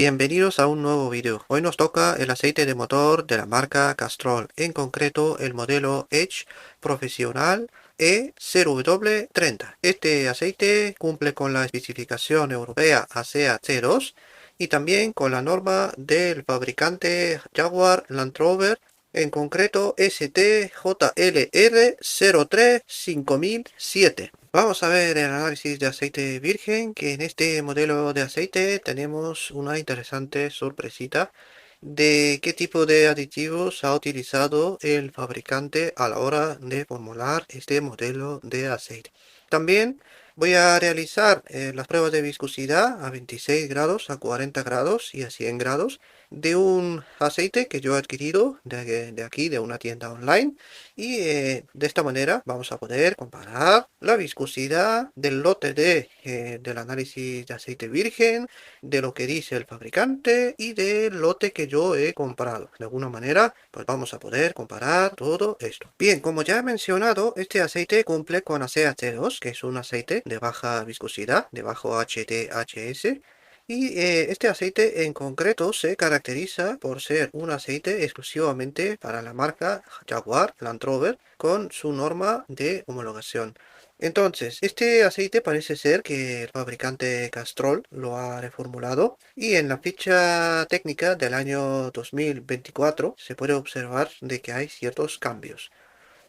Bienvenidos a un nuevo video. Hoy nos toca el aceite de motor de la marca Castrol, en concreto el modelo Edge Profesional E0W30. Este aceite cumple con la especificación europea ASEA C2 y también con la norma del fabricante Jaguar Land Rover, en concreto STJLR 035007. Vamos a ver el análisis de aceite virgen, que en este modelo de aceite tenemos una interesante sorpresita de qué tipo de aditivos ha utilizado el fabricante a la hora de formular este modelo de aceite. También voy a realizar las pruebas de viscosidad a 26 grados, a 40 grados y a 100 grados de un aceite que yo he adquirido de aquí, de una tienda online. Y de esta manera vamos a poder comparar la viscosidad del lote del análisis de aceite virgen, de lo que dice el fabricante y del lote que yo he comprado. De alguna manera, pues vamos a poder comparar todo esto. Bien, como ya he mencionado, este aceite cumple con ACEA-T2, que es un aceite de baja viscosidad, de bajo HTHS. Y este aceite en concreto se caracteriza por ser un aceite exclusivamente para la marca Jaguar Land Rover con su norma de homologación. Entonces, este aceite parece ser que el fabricante Castrol lo ha reformulado y en la ficha técnica del año 2024 se puede observar de que hay ciertos cambios.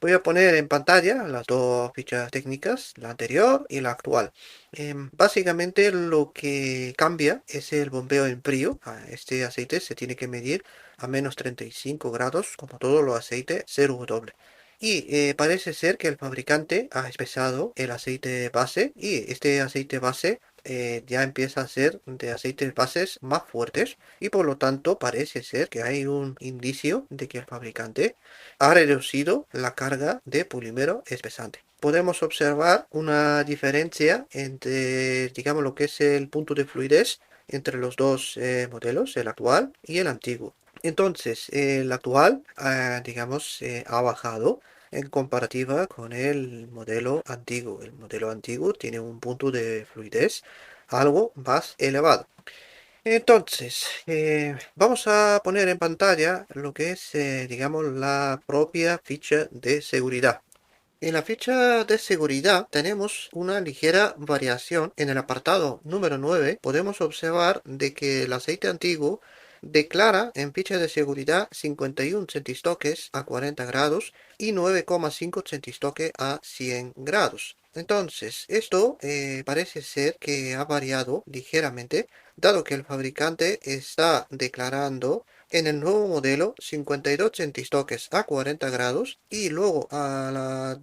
Voy a poner en pantalla las dos fichas técnicas, la anterior y la actual. Básicamente lo que cambia es el bombeo en frío. Este aceite se tiene que medir a menos 35 grados, como todos los aceites 0W. Y parece ser que el fabricante ha espesado el aceite base y este aceite base ya empieza a ser de aceites bases más fuertes y por lo tanto parece ser que hay un indicio de que el fabricante ha reducido la carga de polímero espesante. Podemos observar una diferencia entre, digamos, lo que es el punto de fluidez entre los dos modelos, el actual y el antiguo. Entonces, el actual, digamos, ha bajado en comparativa con el modelo antiguo. El modelo antiguo tiene un punto de fluidez algo más elevado. Entonces, vamos a poner en pantalla lo que es, digamos, la propia ficha de seguridad. En la ficha de seguridad tenemos una ligera variación. En el apartado número 9 podemos observar de que el aceite antiguo declara en ficha de seguridad 51 centistoques a 40 grados y 9,5 centistoques a 100 grados. Entonces, esto parece ser que ha variado ligeramente, dado que el fabricante está declarando en el nuevo modelo 52 centistoques a 40 grados y luego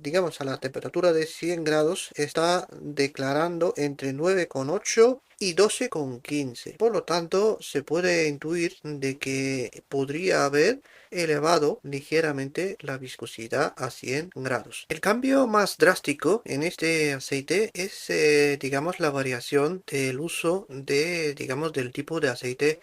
digamos, a la temperatura de 100 grados está declarando entre 9,8 y 12,15. Por lo tanto, se puede intuir de que podría haber elevado ligeramente la viscosidad a 100 grados. El cambio más drástico en este aceite es, digamos, la variación del uso digamos, del tipo de aceite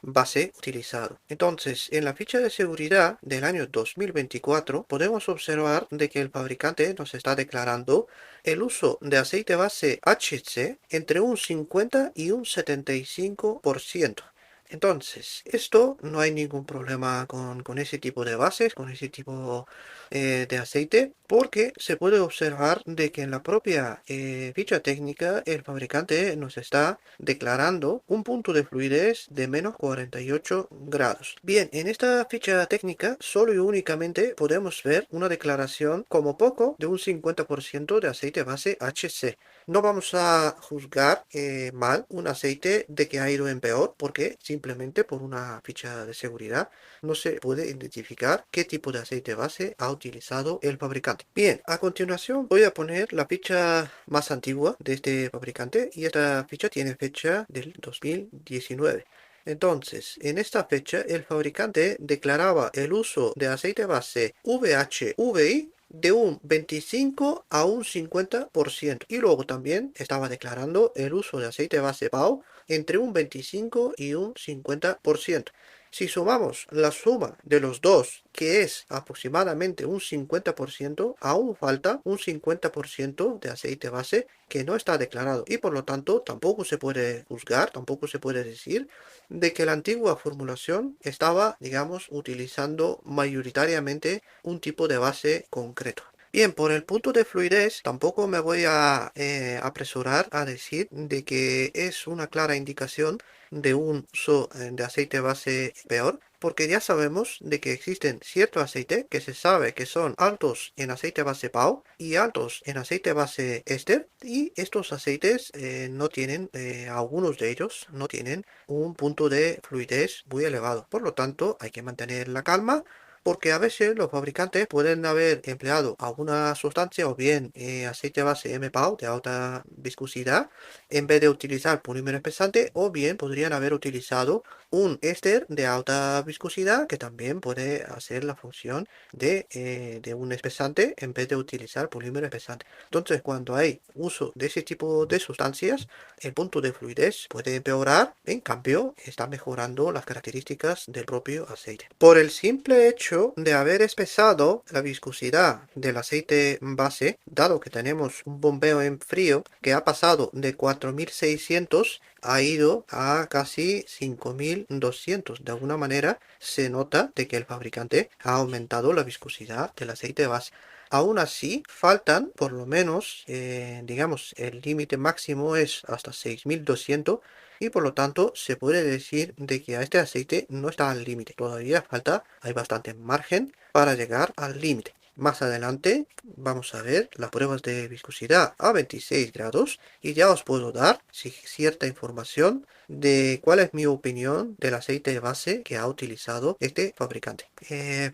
base utilizado. Entonces, en la ficha de seguridad del año 2024 podemos observar de que el fabricante nos está declarando el uso de aceite base HC entre un 50 y un 75%. Entonces, esto no hay ningún problema con ese tipo de bases, con ese tipo de aceite, porque se puede observar de que en la propia ficha técnica el fabricante nos está declarando un punto de fluidez de menos 48 grados. Bien, en esta ficha técnica solo y únicamente podemos ver una declaración como poco de un 50% de aceite base HC. No vamos a juzgar mal un aceite de que ha ido en peor, porque simplemente por una ficha de seguridad no se puede identificar qué tipo de aceite base ha utilizado el fabricante. Bien, a continuación voy a poner la ficha más antigua de este fabricante y esta ficha tiene fecha del 2019. Entonces, en esta fecha el fabricante declaraba el uso de aceite base VHVI de un 25 a un 50% y luego también estaba declarando el uso de aceite base PAO entre un 25 y un 50%. Si sumamos la suma de los dos, que es aproximadamente un 50%, aún falta un 50% de aceite base que no está declarado y por lo tanto tampoco se puede juzgar, tampoco se puede decir de que la antigua formulación estaba, digamos, utilizando mayoritariamente un tipo de base concreto. Bien, por el punto de fluidez, tampoco me voy a apresurar a decir de que es una clara indicación de un uso de aceite base peor, porque ya sabemos de que existen ciertos aceites que se sabe que son altos en aceite base PAO y altos en aceite base éster, y estos aceites no tienen, algunos de ellos no tienen un punto de fluidez muy elevado. Por lo tanto, hay que mantener la calma porque a veces los fabricantes pueden haber empleado alguna sustancia o bien aceite base MPAO de alta viscosidad en vez de utilizar polímero espesante, o bien podrían haber utilizado un éster de alta viscosidad que también puede hacer la función de un espesante en vez de utilizar polímero espesante. Entonces, cuando hay uso de ese tipo de sustancias, el punto de fluidez puede empeorar, en cambio está mejorando las características del propio aceite. Por el simple hecho de haber espesado la viscosidad del aceite base, dado que tenemos un bombeo en frío que ha pasado de 4600 ha ido a casi 5200. De alguna manera se nota de que el fabricante ha aumentado la viscosidad del aceite base. Aún así, faltan por lo menos, digamos, el límite máximo es hasta 6200 y por lo tanto se puede decir de que a este aceite no está al límite. Todavía falta, hay bastante margen para llegar al límite. Más adelante vamos a ver las pruebas de viscosidad a 26 grados y ya os puedo dar cierta información de cuál es mi opinión del aceite de base que ha utilizado este fabricante.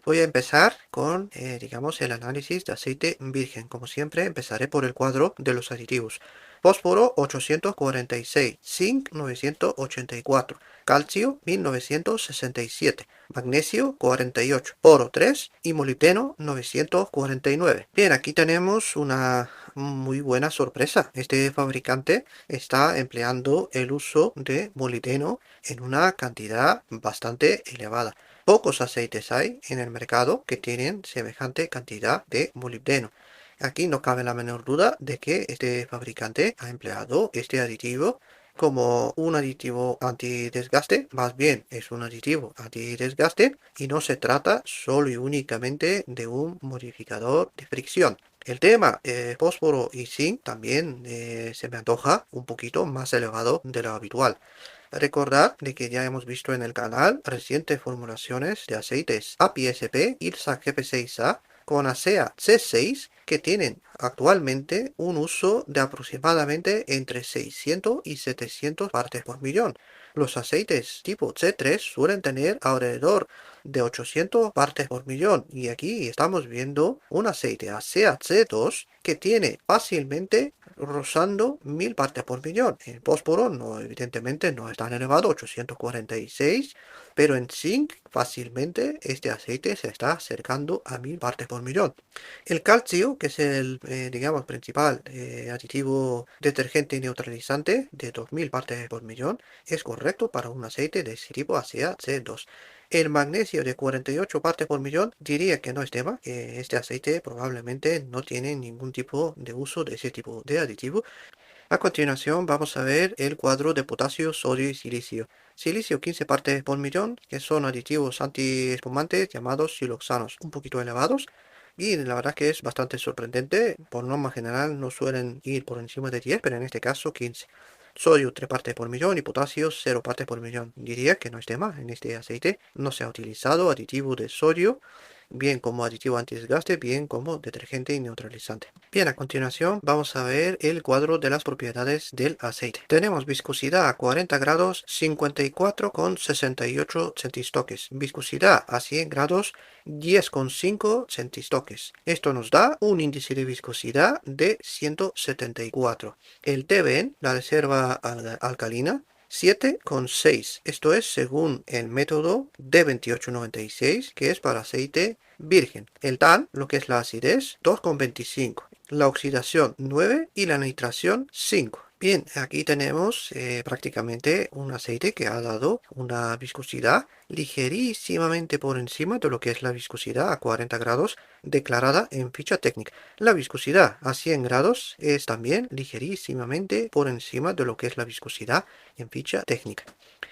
Voy a empezar con, digamos, el análisis de aceite virgen. Como siempre, empezaré por el cuadro de los aditivos. Fósforo 846, zinc 984, calcio 1967, magnesio 48, oro 3 y molibdeno 949. Bien, aquí tenemos una muy buena sorpresa. Este fabricante está empleando el uso de molibdeno en una cantidad bastante elevada. Pocos aceites hay en el mercado que tienen semejante cantidad de molibdeno. Aquí no cabe la menor duda de que este fabricante ha empleado este aditivo como un aditivo antidesgaste, más bien es un aditivo antidesgaste y no se trata solo y únicamente de un modificador de fricción. El tema fósforo y zinc también se me antoja un poquito más elevado de lo habitual. Recordad de que ya hemos visto en el canal recientes formulaciones de aceites API-SP, ILSA GP6A con ASEA C6 que tienen actualmente un uso de aproximadamente entre 600 y 700 partes por millón. Los aceites tipo C3 suelen tener alrededor de 800 partes por millón y aquí estamos viendo un aceite ASEA C2 que tiene fácilmente rozando 1000 partes por millón. El fósforo no, evidentemente no es tan elevado, 846, pero en zinc fácilmente este aceite se está acercando a 1000 partes por millón. El calcio, que es el, digamos, principal aditivo detergente y neutralizante de 2000 partes por millón, es correcto para un aceite de ese tipo ASEA C2. El magnesio de 48 partes por millón diría que no es tema, que este aceite probablemente no tiene ningún tipo de uso de ese tipo de aditivo. A continuación vamos a ver el cuadro de potasio, sodio y silicio. Silicio 15 partes por millón, que son aditivos antiespumantes llamados siloxanos, un poquito elevados. Y la verdad que es bastante sorprendente, por norma general no suelen ir por encima de 10, pero en este caso 15. Sodio 3 partes por millón y potasio 0 partes por millón. Diría que no es tema, en este aceite no se ha utilizado aditivo de sodio, bien como aditivo antidesgaste, bien como detergente y neutralizante. Bien, a continuación vamos a ver el cuadro de las propiedades del aceite. Tenemos viscosidad a 40 grados, 54,68 centistoques. Viscosidad a 100 grados, 10,5 centistoques. Esto nos da un índice de viscosidad de 174. El TBN, la reserva alcalina, 7,6. Esto es según el método D2896, que es para aceite virgen. El TAN, lo que es la acidez, 2,25. La oxidación 9 y la nitración 5. Bien, aquí tenemos prácticamente un aceite que ha dado una viscosidad ligerísimamente por encima de lo que es la viscosidad a 40 grados declarada en ficha técnica. La viscosidad a 100 grados es también ligerísimamente por encima de lo que es la viscosidad en ficha técnica.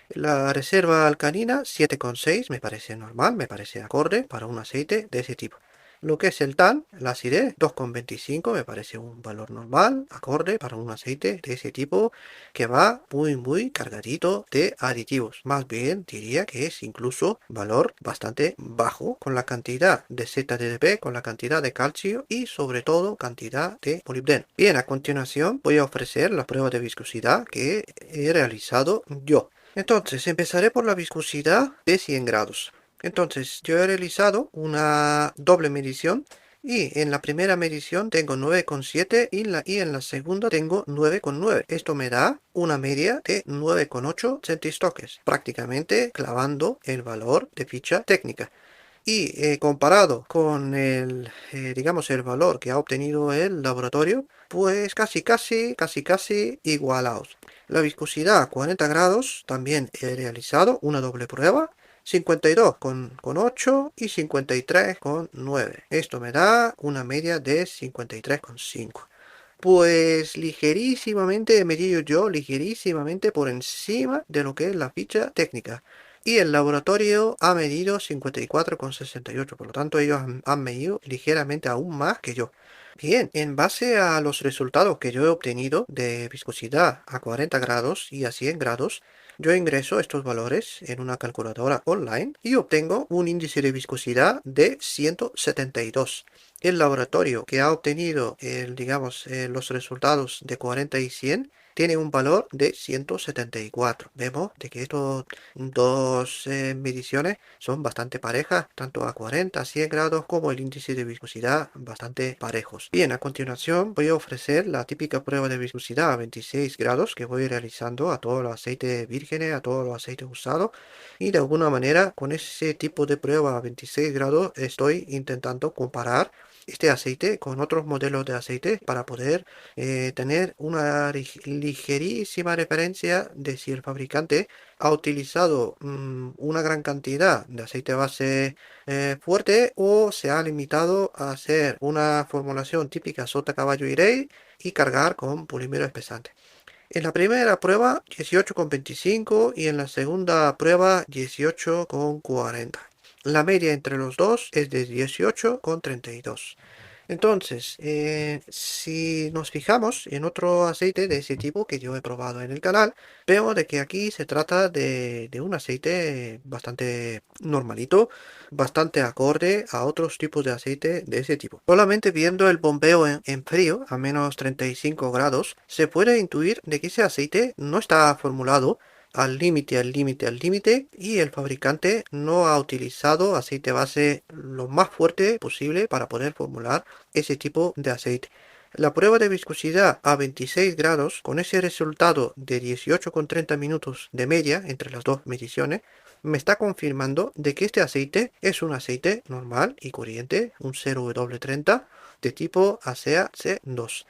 La reserva alcalina 7,6 me parece normal, me parece acorde para un aceite de ese tipo. Lo que es el TAN, la acidez 2,25 me parece un valor normal, acorde para un aceite de ese tipo que va muy cargadito de aditivos. Más bien diría que es incluso valor bastante bajo con la cantidad de ZDP, con la cantidad de calcio y sobre todo cantidad de molibdeno. Bien, a continuación voy a ofrecer la prueba de viscosidad que he realizado yo. Entonces, empezaré por la viscosidad de 100 grados. Entonces, yo he realizado una doble medición y en la primera medición tengo 9,7 y en la segunda tengo 9,9. Esto me da una media de 9,8 centistoques, prácticamente clavando el valor de ficha técnica. Y comparado con digamos, el valor que ha obtenido el laboratorio, pues casi igualados. La viscosidad a 40 grados también he realizado una doble prueba. 52,8 y 53,9. Esto me da una media de 53,5. Pues ligerísimamente he medido yo, ligerísimamente por encima de lo que es la ficha técnica. Y el laboratorio ha medido 54,68, por lo tanto ellos han medido ligeramente aún más que yo. Bien, en base a los resultados que yo he obtenido de viscosidad a 40 grados y a 100 grados, yo ingreso estos valores en una calculadora online y obtengo un índice de viscosidad de 172. El laboratorio que ha obtenido digamos, los resultados de 40 y 100 tiene un valor de 174. Vemos de que estas dos mediciones son bastante parejas, tanto a 40, 100 grados como el índice de viscosidad bastante parejos. Bien, a continuación voy a ofrecer la típica prueba de viscosidad a 26 grados que voy realizando a todos los aceites vírgenes, a todos los aceites usados, y de alguna manera con ese tipo de prueba a 26 grados estoy intentando comparar este aceite con otros modelos de aceite para poder tener una ligerísima referencia de si el fabricante ha utilizado una gran cantidad de aceite base fuerte o se ha limitado a hacer una formulación típica sota, caballo y rey y cargar con polímero espesante. En la primera prueba 18,25 y en la segunda prueba 18,40. La media entre los dos es de 18,32. Entonces, si nos fijamos en otro aceite de ese tipo que yo he probado en el canal, vemos de que aquí se trata de un aceite bastante normalito, bastante acorde a otros tipos de aceite de ese tipo. Solamente viendo el bombeo en frío, a menos 35 grados, se puede intuir de que ese aceite no está formulado al límite y el fabricante no ha utilizado aceite base lo más fuerte posible para poder formular ese tipo de aceite. La prueba de viscosidad a 26 grados con ese resultado de 18,30 minutos de media entre las dos mediciones me está confirmando de que este aceite es un aceite normal y corriente, un 0W30 de tipo ASEA C2.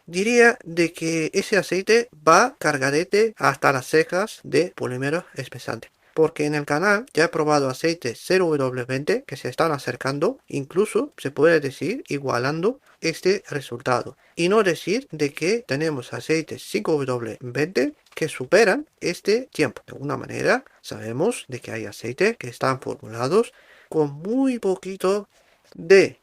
Diría de que ese aceite va cargadete hasta las cejas de polímeros espesantes. Porque en el canal ya he probado aceites 0W20 que se están acercando, incluso se puede decir igualando este resultado. Y no decir de que tenemos aceites 5W20 que superan este tiempo. De alguna manera sabemos de que hay aceites que están formulados con muy poquito de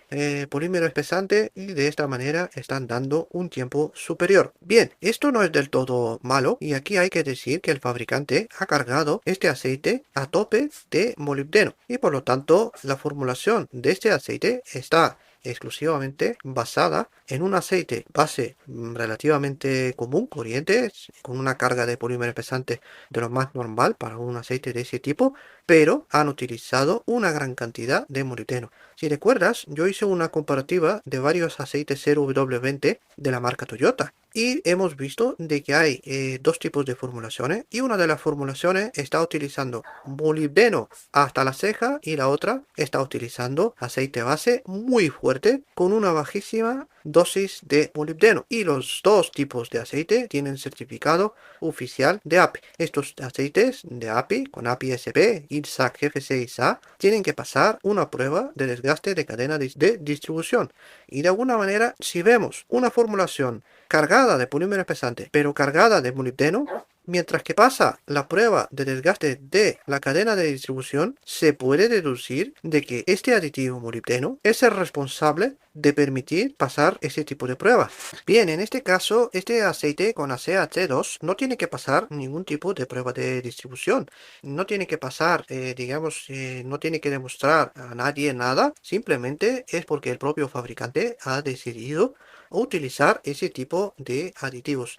polímero espesante y de esta manera están dando un tiempo superior. Bien, esto no es del todo malo y aquí hay que decir que el fabricante ha cargado este aceite a tope de molibdeno y por lo tanto la formulación de este aceite está exclusivamente basada en un aceite base relativamente común, corriente, con una carga de polímero pesante de lo más normal para un aceite de ese tipo, pero han utilizado una gran cantidad de molibdeno. Si recuerdas, yo hice una comparativa de varios aceites 0W20 de la marca Toyota Y hemos visto de que hay dos tipos de formulaciones y una de las formulaciones está utilizando molibdeno hasta la ceja y la otra está utilizando aceite base muy fuerte con una bajísima dosis de molibdeno. Y los dos tipos de aceite tienen certificado oficial de API. Estos aceites de API con API SP, ITSAC, GFC y SA tienen que pasar una prueba de desgaste de cadena de distribución. Y de alguna manera, si vemos una formulación cargada de polímeros pesantes, pero cargada de molibdeno, mientras que pasa la prueba de desgaste de la cadena de distribución, se puede deducir de que este aditivo molibdeno es el responsable de permitir pasar ese tipo de pruebas. Bien, en este caso, este aceite con ACH2 no tiene que pasar ningún tipo de prueba de distribución. No tiene que pasar, digamos, no tiene que demostrar a nadie nada. Simplemente es porque el propio fabricante ha decidido utilizar ese tipo de aditivos.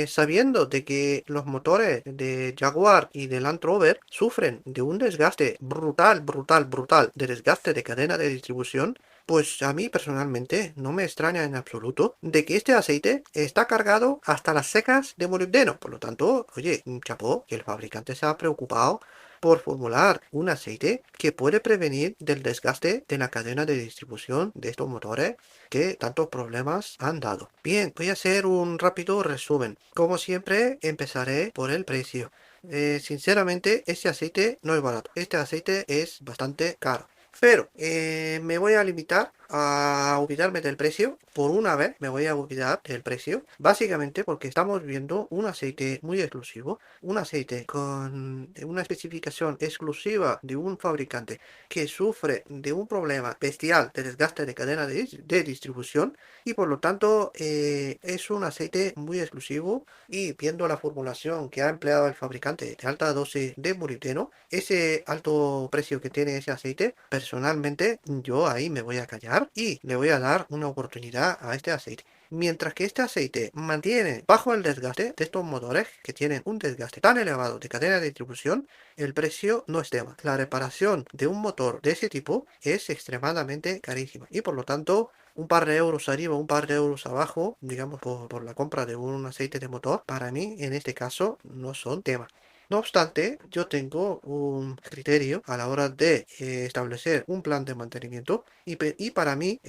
Sabiendo de que los motores de Jaguar y de Land Rover sufren de un desgaste brutal de desgaste de cadena de distribución, pues a mí personalmente no me extraña en absoluto de que este aceite está cargado hasta las cejas de molibdeno. Por lo tanto, oye, chapó, que el fabricante se ha preocupado por formular un aceite que puede prevenir del desgaste de la cadena de distribución de estos motores que tantos problemas han dado. Bien, voy a hacer un rápido resumen. Como siempre, empezaré por el precio. Sinceramente, este aceite no es barato. Este aceite es bastante caro. Pero me voy a limitar a olvidarme del precio. Por una vez me voy a olvidar del precio. Básicamente porque estamos viendo un aceite muy exclusivo. Un aceite con una especificación exclusiva de un fabricante que sufre de un problema bestial de desgaste de cadena de distribución. Y por lo tanto es un aceite muy exclusivo. Y viendo la formulación que ha empleado el fabricante de alta dosis de molibdeno, ese alto precio que tiene ese aceite, personalmente yo ahí me voy a callar y le voy a dar una oportunidad a este aceite. Mientras que este aceite mantiene bajo el desgaste de estos motores que tienen un desgaste tan elevado de cadena de distribución, el precio no es tema. La reparación de un motor de ese tipo es extremadamente carísima y por lo tanto un par de euros arriba, un par de euros abajo, digamos por la compra de un aceite de motor, para mí en este caso no son tema. No obstante, yo tengo un criterio a la hora de establecer un plan de mantenimiento y para mí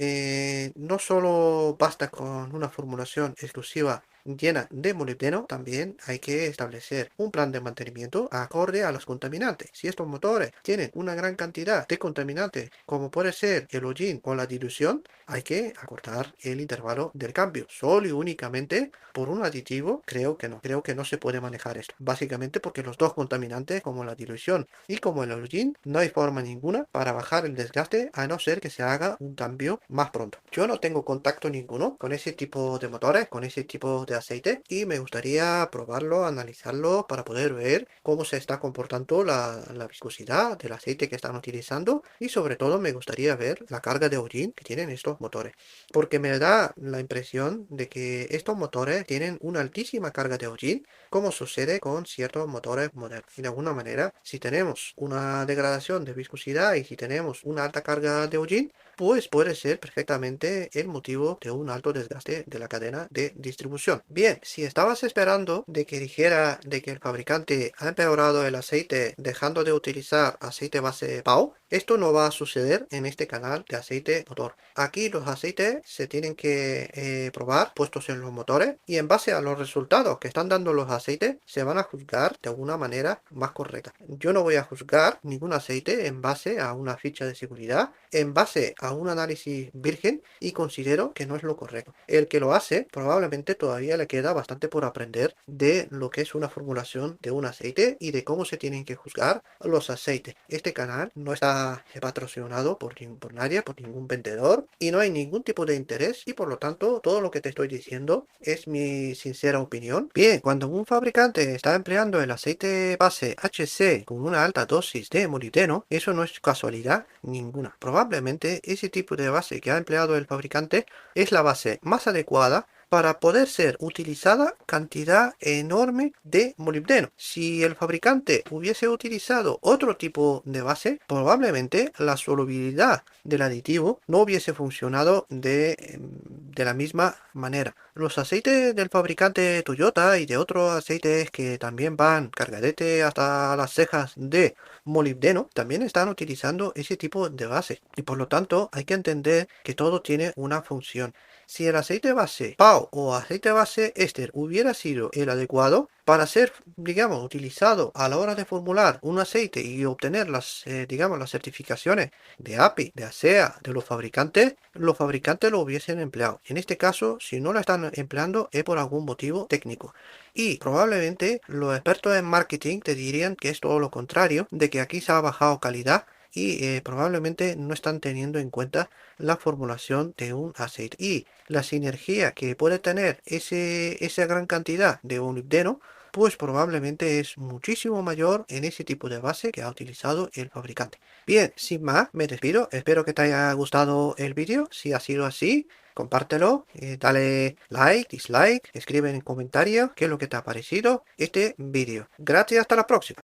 no solo basta con una formulación exclusiva llena de molibdeno, también hay que establecer un plan de mantenimiento acorde a los contaminantes. Si estos motores tienen una gran cantidad de contaminantes, como puede ser el hollín o la dilución, hay que acortar el intervalo del cambio. Solo y únicamente por un aditivo, creo que no se puede manejar esto. Básicamente porque los dos contaminantes, como la dilución y como el hollín, no hay forma ninguna para bajar el desgaste a no ser que se haga un cambio más pronto. Yo no tengo contacto ninguno con ese tipo de motores, con ese tipo de aceite y me gustaría probarlo, analizarlo para poder ver cómo se está comportando la viscosidad del aceite que están utilizando y sobre todo me gustaría ver la carga de hollín que tienen estos motores, porque me da la impresión de que estos motores tienen una altísima carga de hollín, como sucede con ciertos motores modernos. Y de alguna manera, si tenemos una degradación de viscosidad y si tenemos una alta carga de hollín, pues puede ser perfectamente el motivo de un alto desgaste de la cadena de distribución. Bien, si estabas esperando de que dijera de que el fabricante ha empeorado el aceite dejando de utilizar aceite base PAO, esto no va a suceder en este canal de aceite motor. Aquí los aceites se tienen que probar puestos en los motores y en base a los resultados que están dando los aceites se van a juzgar de alguna manera más correcta. Yo no voy a juzgar ningún aceite en base a una ficha de seguridad, en base a un análisis virgen y considero que no es lo correcto. El que lo hace probablemente todavía le queda bastante por aprender de lo que es una formulación de un aceite y de cómo se tienen que juzgar los aceites. Este canal no está patrocinado por nadie, por ningún vendedor y no hay ningún tipo de interés y por lo tanto todo lo que te estoy diciendo es mi sincera opinión. Bien, cuando un fabricante está empleando el aceite base HC con una alta dosis de molibdeno, eso no es casualidad ninguna. Probablemente ese tipo de base que ha empleado el fabricante es la base más adecuada para poder ser utilizada cantidad enorme de molibdeno. Si el fabricante hubiese utilizado otro tipo de base, probablemente la solubilidad del aditivo no hubiese funcionado de la misma manera. Los aceites del fabricante Toyota y de otros aceites que también van cargadete hasta las cejas de molibdeno también están utilizando ese tipo de base. Y por lo tanto hay que entender que todo tiene una función. Si el aceite base PAO o aceite base éster hubiera sido el adecuado para ser, digamos, utilizado a la hora de formular un aceite y obtener digamos, las certificaciones de API, de ASEA, de los fabricantes lo hubiesen empleado. En este caso, si no lo están empleando es por algún motivo técnico. Y probablemente los expertos en marketing te dirían que es todo lo contrario, de que aquí se ha bajado calidad y probablemente no están teniendo en cuenta la formulación de un aceite y la sinergia que puede tener esa gran cantidad de molibdeno, pues probablemente es muchísimo mayor en ese tipo de base que ha utilizado el fabricante. Bien, sin más, me despido. Espero que te haya gustado el vídeo. Si ha sido así, compártelo, dale like, dislike, escribe en comentarios qué es lo que te ha parecido este vídeo. Gracias, hasta la próxima.